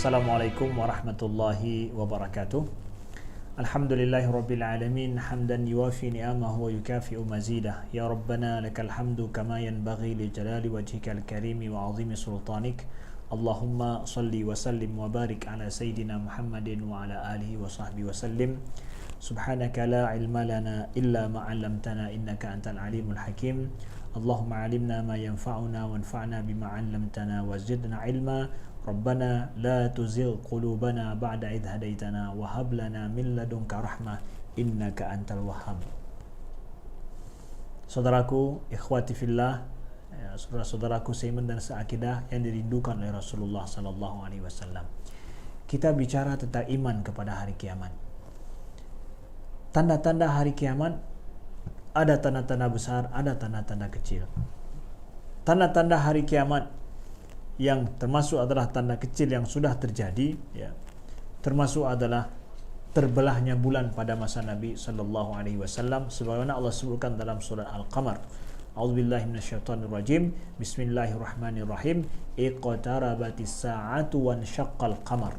Assalamualaikum warahmatullahi wabarakatuh. Alhamdulillahi rabbil alamin hamdan yuwafi ni'amahu wa yukafi'u mazidah. Ya Rabbana lakal hamdu kama yanbaghi li jalali wajhikal karimi wa azimi sultanik. Allahumma salli wa sallim wa barik ala sayyidina Muhammadin wa ala alihi wa sahbihi wa sallim. Subhanaka la ilma lana illa ma 'allamtana innaka antal alimul hakim. Allahumma 'allimna ma yanfa'una wanfa'na bima 'allamtana wa zidna ilma. Rabbana la tuzigh qulubana ba'da idh hadaitana wa hab lana min ladunka rahmah innaka antal wahhab. Saudaraku, ikhwati fillah, saudara-saudaraku seiman dan seakidah yang dirindukan oleh Rasulullah sallallahu alaihi wasallam. Kita bicara tentang iman kepada hari kiamat. Tanda-tanda hari kiamat, ada tanda-tanda besar, ada tanda-tanda kecil. Tanda-tanda hari kiamat yang termasuk adalah tanda kecil yang sudah terjadi, ya, termasuk adalah terbelahnya bulan pada masa Nabi sallallahu alaihi wasallam sebagaimana Allah sebutkan dalam surah Al-Qamar. A'udzubillahi minasyaitonirrajim. Bismillahirrahmanirrahim. Iqtarabatis sa'atu wansyaqqal qamar.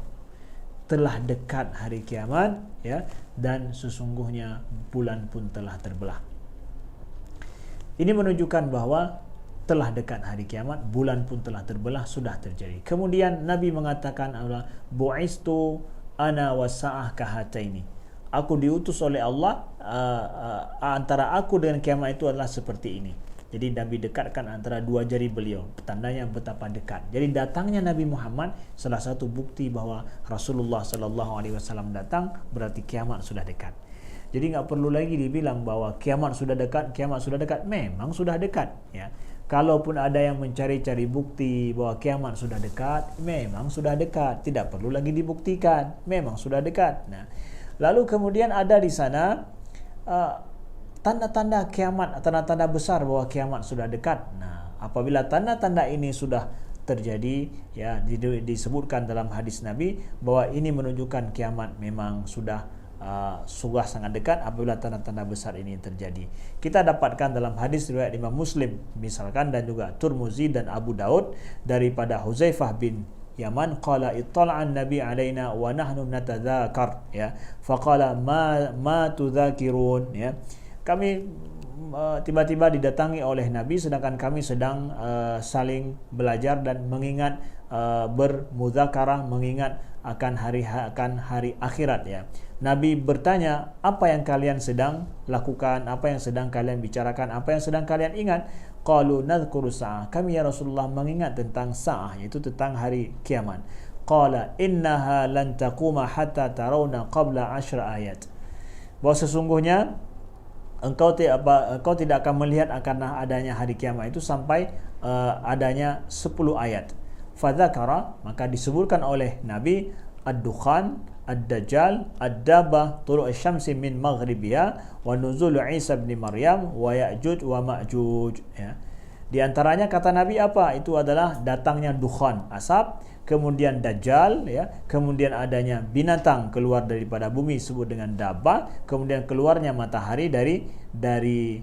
Telah dekat hari kiamat, ya, dan sesungguhnya bulan pun telah terbelah. Ini menunjukkan bahwa telah dekat hari kiamat, bulan pun telah terbelah, sudah terjadi. Kemudian Nabi mengatakan adalah bu'istu ana wasa'ah kahataini. Aku diutus oleh Allah, antara aku dengan kiamat itu adalah seperti ini. Jadi Nabi dekatkan antara dua jari beliau, tandanya betapa dekat. Jadi datangnya Nabi Muhammad salah satu bukti bahwa Rasulullah sallallahu alaihi wasallam datang, berarti kiamat sudah dekat. Jadi enggak perlu lagi dibilang bahwa kiamat sudah dekat, kiamat sudah dekat. Memang sudah dekat, ya. Kalaupun ada yang mencari-cari bukti bahwa kiamat sudah dekat, memang sudah dekat, tidak perlu lagi dibuktikan, memang sudah dekat. Nah, lalu kemudian ada di sana tanda-tanda kiamat, tanda-tanda besar bahwa kiamat sudah dekat. Nah, apabila tanda-tanda ini sudah terjadi, ya, disebutkan dalam hadis Nabi bahwa ini menunjukkan kiamat memang sudah sangat dekat apabila tanda-tanda besar ini terjadi. Kita dapatkan dalam hadis riwayat Imam Muslim misalkan dan juga Tirmizi dan Abu Daud daripada Huzaifah bin Yaman qala ittala'an nabi alaina wa nahnu natadzakar, ya, faqala ma tudzakirun, ya. Kami tiba-tiba didatangi oleh Nabi sedangkan kami sedang saling belajar dan mengingat, bermuzakarah, mengingat akan hari akhirat, ya. Nabi bertanya, apa yang kalian sedang lakukan, apa yang sedang kalian bicarakan, apa yang sedang kalian ingat? Qalu nadhkuru sa'ah. Kami ya Rasulullah mengingat tentang sa'ah, yaitu tentang hari kiamat. Qala innaha lan taquma hatta tarawna qabla 10 ayat. Bahwa sesungguhnya engkau tidak akan melihat akan adanya hari kiamat itu sampai adanya 10 ayat. Fadzakara, maka disebutkan oleh Nabi ad-dukhan, ad-dajjal, ad-dabah, tulu' asy-syamsi min maghribiha, wa nuzul Isa bin Maryam, wa Ya'juj wa Ma'juj, ya. Di antaranya kata Nabi apa? Itu adalah datangnya dukhan, asap, kemudian dajjal, ya, kemudian adanya binatang keluar daripada bumi disebut dengan dabah, kemudian keluarnya matahari dari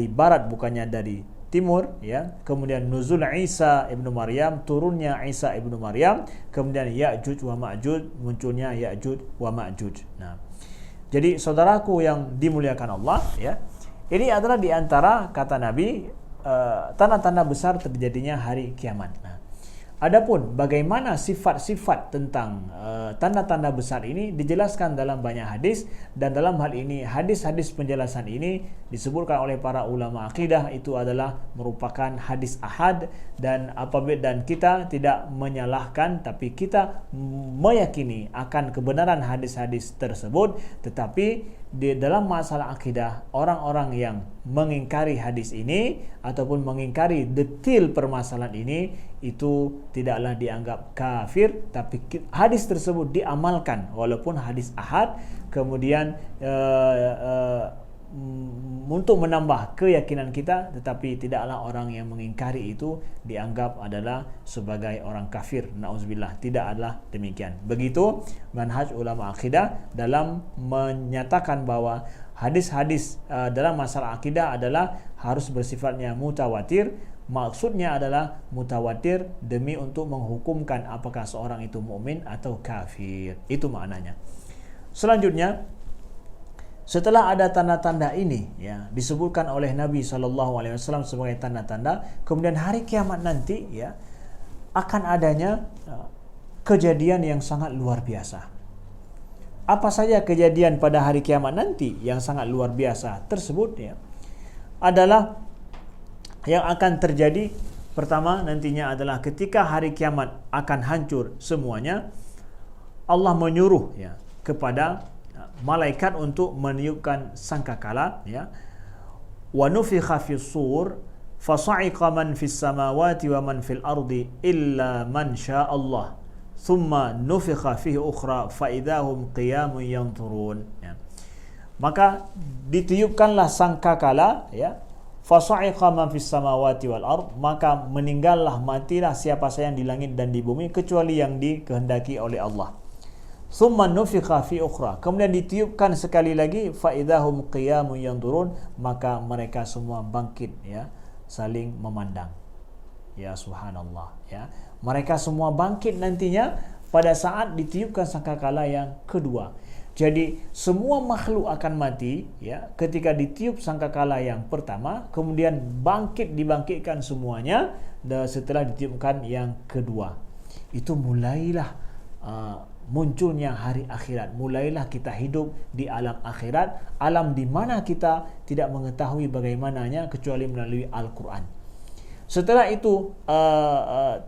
barat bukannya dari timur, ya. Kemudian nuzul Isa ibnu Maryam, turunnya Isa ibnu Maryam, kemudian Ya'juj wa Ma'juj, munculnya Ya'juj wa Ma'juj. Nah, jadi saudaraku yang dimuliakan Allah, ya, ini adalah di antara kata Nabi tanda-tanda besar terjadinya hari kiamat. Nah, adapun bagaimana sifat-sifat tentang tanda-tanda besar ini dijelaskan dalam banyak hadis, dan dalam hal ini hadis-hadis penjelasan ini disebutkan oleh para ulama akidah itu adalah merupakan hadis ahad, dan kita tidak menyalahkan tapi kita meyakini akan kebenaran hadis-hadis tersebut. Tetapi di dalam masalah akidah, orang-orang yang mengingkari hadis ini ataupun mengingkari detail permasalahan ini itu tidaklah dianggap kafir, tapi hadis tersebut diamalkan walaupun hadis ahad. Kemudian untuk menambah keyakinan kita, tetapi tidaklah orang yang mengingkari itu dianggap adalah sebagai orang kafir. Nauzubillah, tidak adalah demikian. Begitu manhaj ulama akidah dalam menyatakan bahwa hadis-hadis dalam masalah akidah adalah harus bersifatnya mutawatir, Maksudnya adalah mutawatir demi untuk menghukumkan apakah seorang itu mukmin atau kafir. Itu maknanya. Selanjutnya, setelah ada tanda-tanda ini, ya, disebutkan oleh Nabi SAW sebagai tanda-tanda, kemudian hari kiamat nanti, ya, akan adanya kejadian yang sangat luar biasa. Apa saja kejadian pada hari kiamat nanti yang sangat luar biasa tersebut, ya, adalah yang akan terjadi. Pertama nantinya adalah ketika hari kiamat akan hancur semuanya, Allah menyuruh, ya, kepada malaikat untuk meniupkan sangkakala, ya, wa nufikha fis sur fasa'iqa man fis samawati wa man fil ardi illa man syaa Allah thumma nufikha fihi ukhra fa idahum qiyamun yanzurun, ya. Maka ditiupkanlah sangkakala, ya, fasa'iqa man fis samawati wal ard, maka meninggallah, matilah siapa saja yang di langit dan di bumi kecuali yang dikehendaki oleh Allah. Thumma nufikha fi ukhra, kemudian ditiupkan sekali lagi, fa idahum qiyamun yanzurun, maka mereka semua bangkit, ya, saling memandang. Ya subhanallah, ya. Mereka semua bangkit nantinya pada saat ditiupkan sangkakala yang kedua. Jadi semua makhluk akan mati, ya, ketika ditiup sangkakala yang pertama, kemudian dibangkitkan semuanya setelah ditiupkan yang kedua. Itu mulailah munculnya hari akhirat. Mulailah kita hidup di alam akhirat, alam di mana kita tidak mengetahui bagaimananya kecuali melalui Al-Quran. Setelah itu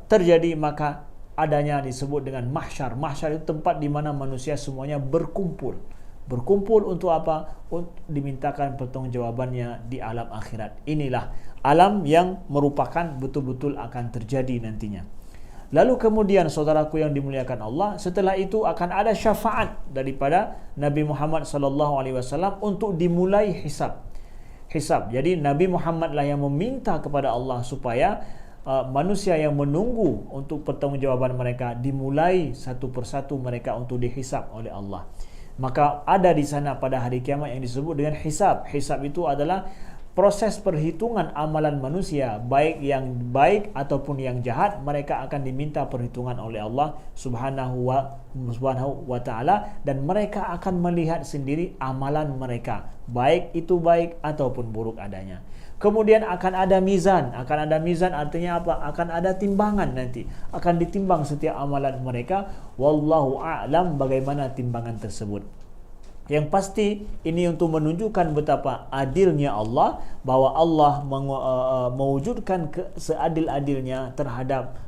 terjadi, maka adanya disebut dengan mahsyar. Mahsyar itu tempat di mana manusia semuanya berkumpul. Berkumpul untuk apa? Untuk dimintakan pertanggungjawabannya di alam akhirat. Inilah alam yang merupakan betul-betul akan terjadi nantinya. Lalu kemudian saudaraku yang dimuliakan Allah, setelah itu akan ada syafaat daripada Nabi Muhammad SAW untuk dimulai hisab. Jadi Nabi Muhammad lah yang meminta kepada Allah supaya manusia yang menunggu untuk pertanggungjawaban mereka dimulai satu persatu mereka untuk dihisab oleh Allah. Maka ada di sana pada hari kiamat yang disebut dengan hisab. Hisab itu adalah proses perhitungan amalan manusia, baik yang baik ataupun yang jahat, mereka akan diminta perhitungan oleh Allah Subhanahu wa taala, dan mereka akan melihat sendiri amalan mereka, baik itu baik ataupun buruk adanya. Kemudian akan ada mizan. Artinya apa? Akan ada timbangan nanti. Akan ditimbang setiap amalan mereka. Wallahu a'lam bagaimana timbangan tersebut. Yang pasti ini untuk menunjukkan betapa adilnya Allah, bahwa Allah mewujudkan seadil-adilnya terhadap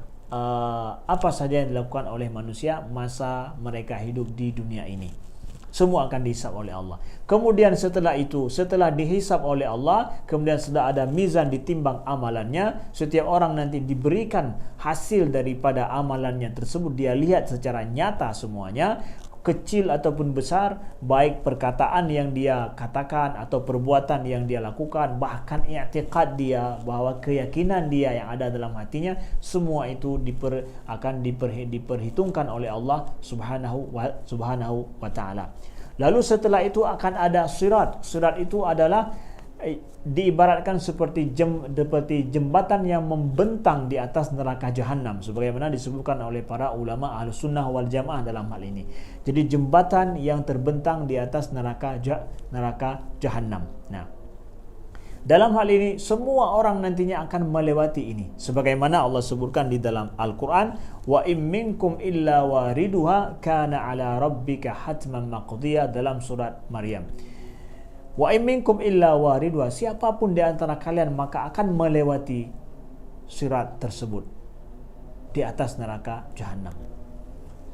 apa saja yang dilakukan oleh manusia masa mereka hidup di dunia ini. Semua akan dihisab oleh Allah. Kemudian setelah itu, setelah dihisab oleh Allah, kemudian sudah ada mizan ditimbang amalannya. Setiap orang nanti diberikan hasil daripada amalannya tersebut. Dia lihat secara nyata semuanya, kecil ataupun besar, baik perkataan yang dia katakan atau perbuatan yang dia lakukan, bahkan i'tiqad dia, bahwa keyakinan dia yang ada dalam hatinya, semua itu akan diperhitungkan oleh Allah Subhanahu wa taala. Lalu setelah itu akan ada sirat. Sirat itu adalah diibaratkan seperti jembatan yang membentang di atas neraka jahanam, sebagaimana disebutkan oleh para ulama Ahlus Sunnah wal Jamaah dalam hal ini. Jadi jembatan yang terbentang di atas neraka jahanam. Nah, dalam hal ini semua orang nantinya akan melewati ini, sebagaimana Allah sebutkan di dalam Al-Quran, wa in minkum illa wariduha kana ala rabbika hatman maqdiya, dalam surat Maryam. Wa in minkum illa wariduha, siapapun di antara kalian maka akan melewati sirat tersebut di atas neraka jahanam.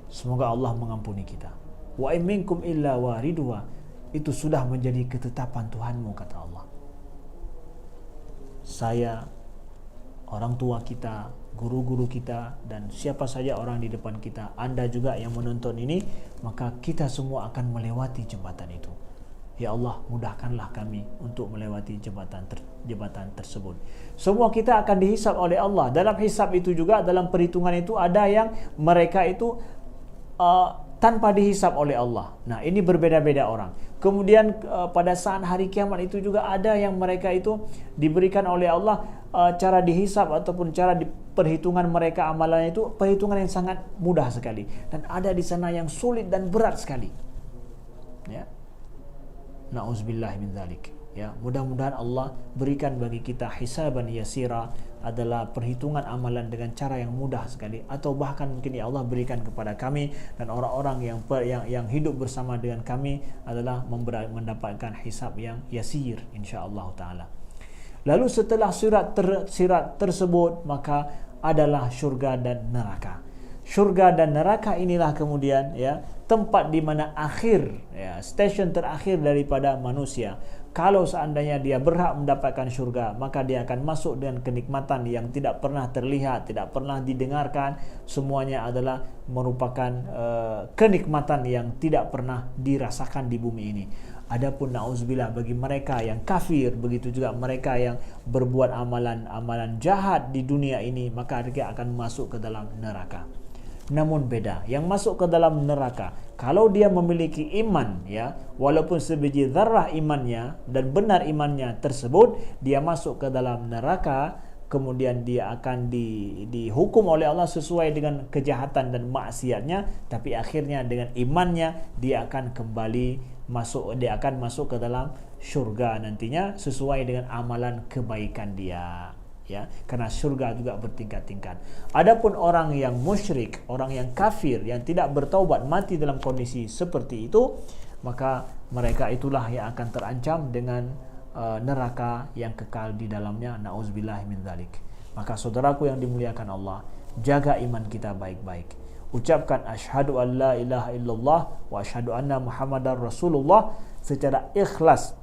Semoga Allah mengampuni kita. Wa in minkum illa wariduha, itu sudah menjadi ketetapan Tuhanmu, kata Allah. Saya, orang tua kita, guru-guru kita, dan siapa saja orang di depan kita, Anda juga yang menonton ini, maka kita semua akan melewati jembatan itu. Ya Allah, mudahkanlah kami untuk melewati jembatan tersebut. Semua kita akan dihisab oleh Allah. Dalam hisab itu juga, dalam perhitungan itu, ada yang mereka itu tanpa dihisab oleh Allah. Nah, ini berbeda-beda orang. Kemudian pada saat hari kiamat itu juga ada yang mereka itu diberikan oleh Allah cara dihisab ataupun cara perhitungan mereka amalannya itu perhitungan yang sangat mudah sekali, dan ada di sana yang sulit dan berat sekali. Ya. Na'udzubillah min dzalik. Ya, mudah-mudahan Allah berikan bagi kita hisaban yasira, adalah perhitungan amalan dengan cara yang mudah sekali, atau bahkan mungkin ya Allah berikan kepada kami dan orang-orang yang hidup bersama dengan kami adalah mendapatkan hisab yang yasir insyaallah taala. Lalu setelah sirat tersebut maka adalah syurga dan neraka. Syurga dan neraka inilah kemudian ya tempat di mana akhir, ya, stesen terakhir daripada manusia. Kalau seandainya dia berhak mendapatkan syurga, maka dia akan masuk dengan kenikmatan yang tidak pernah terlihat, tidak pernah didengarkan. Semuanya adalah merupakan kenikmatan yang tidak pernah dirasakan di bumi ini. Adapun na'udzubillah bagi mereka yang kafir, begitu juga mereka yang berbuat amalan jahat di dunia ini, maka mereka akan masuk ke dalam neraka. Namun beda, yang masuk ke dalam neraka, kalau dia memiliki iman, ya, walaupun sebiji zarrah imannya dan benar imannya tersebut, dia masuk ke dalam neraka, kemudian dia akan dihukum oleh Allah sesuai dengan kejahatan dan maksiatnya, tapi akhirnya dengan imannya dia akan masuk ke dalam syurga nantinya sesuai dengan amalan kebaikan dia. Ya, karena surga juga bertingkat-tingkat. Adapun orang yang musyrik, orang yang kafir, yang tidak bertaubat, mati dalam kondisi seperti itu, maka mereka itulah yang akan terancam dengan neraka yang kekal di dalamnya. Na'udzubillah min dzalik. Maka saudaraku yang dimuliakan Allah, jaga iman kita baik-baik. Ucapkan asyhadu an la ilaha illallah wa asyhadu anna muhammadar rasulullah secara ikhlas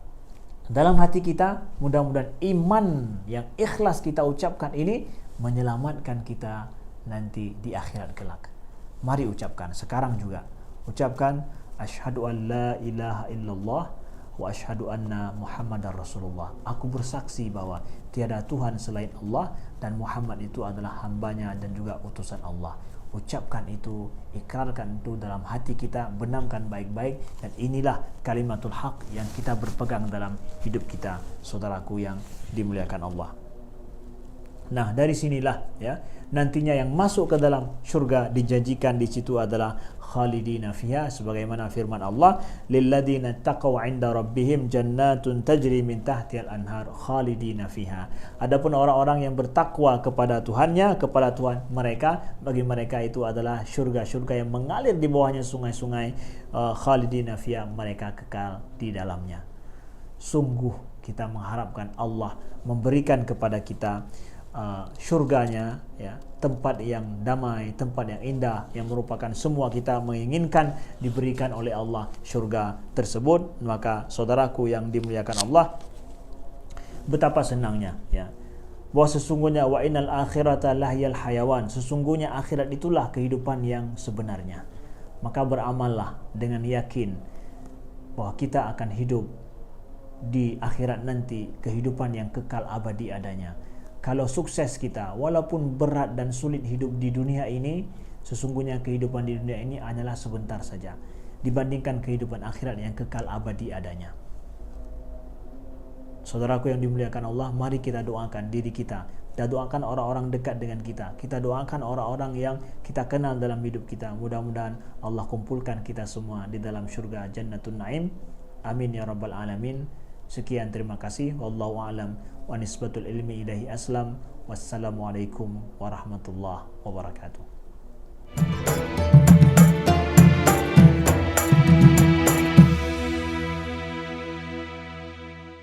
dalam hati kita. Mudah-mudahan iman yang ikhlas kita ucapkan ini menyelamatkan kita nanti di akhirat kelak. Mari ucapkan sekarang juga. Ucapkan asyhadu an la ilaha illallah wa asyhadu anna muhammadar rasulullah. Aku bersaksi bahwa tiada Tuhan selain Allah dan Muhammad itu adalah hambanya dan juga utusan Allah. Ucapkan itu, ikrarkan itu dalam hati kita, benamkan baik-baik, dan inilah kalimatul haq yang kita berpegang dalam hidup kita, saudaraku yang dimuliakan Allah. Nah, dari sinilah ya nantinya yang masuk ke dalam syurga dijanjikan di situ adalah khalidina fiha, sebagaimana firman Allah, lilladzina taqaw 'inda rabbihim jannatun tajri min tahtihal anhar khalidina fiha. Adapun orang-orang yang bertakwa kepada Tuhannya, kepada Tuhan mereka, bagi mereka itu adalah syurga-syurga yang mengalir di bawahnya sungai-sungai, khalidina fiha, mereka kekal di dalamnya. Sungguh kita mengharapkan Allah memberikan kepada kita syurganya, ya, tempat yang damai, tempat yang indah, yang merupakan semua kita menginginkan diberikan oleh Allah syurga tersebut. Maka saudaraku yang dimuliakan Allah, betapa senangnya ya bahwa sesungguhnya wa innal akhirata lahyal hayawan, sesungguhnya akhirat itulah kehidupan yang sebenarnya. Maka beramallah dengan yakin bahwa kita akan hidup di akhirat nanti kehidupan yang kekal abadi adanya. Kalau sukses kita, walaupun berat dan sulit hidup di dunia ini, sesungguhnya kehidupan di dunia ini hanyalah sebentar saja dibandingkan kehidupan akhirat yang kekal abadi adanya. Saudaraku yang dimuliakan Allah, mari kita doakan diri kita, kita doakan orang-orang dekat dengan kita, kita doakan orang-orang yang kita kenal dalam hidup kita. Mudah-mudahan Allah kumpulkan kita semua di dalam syurga Jannatun Naim. Amin ya rabbal alamin. Sekian, terima kasih. Wallahu a'lam wa nisbatul ilmi ilahi aslam. Wassalamualaikum warahmatullahi wabarakatuh.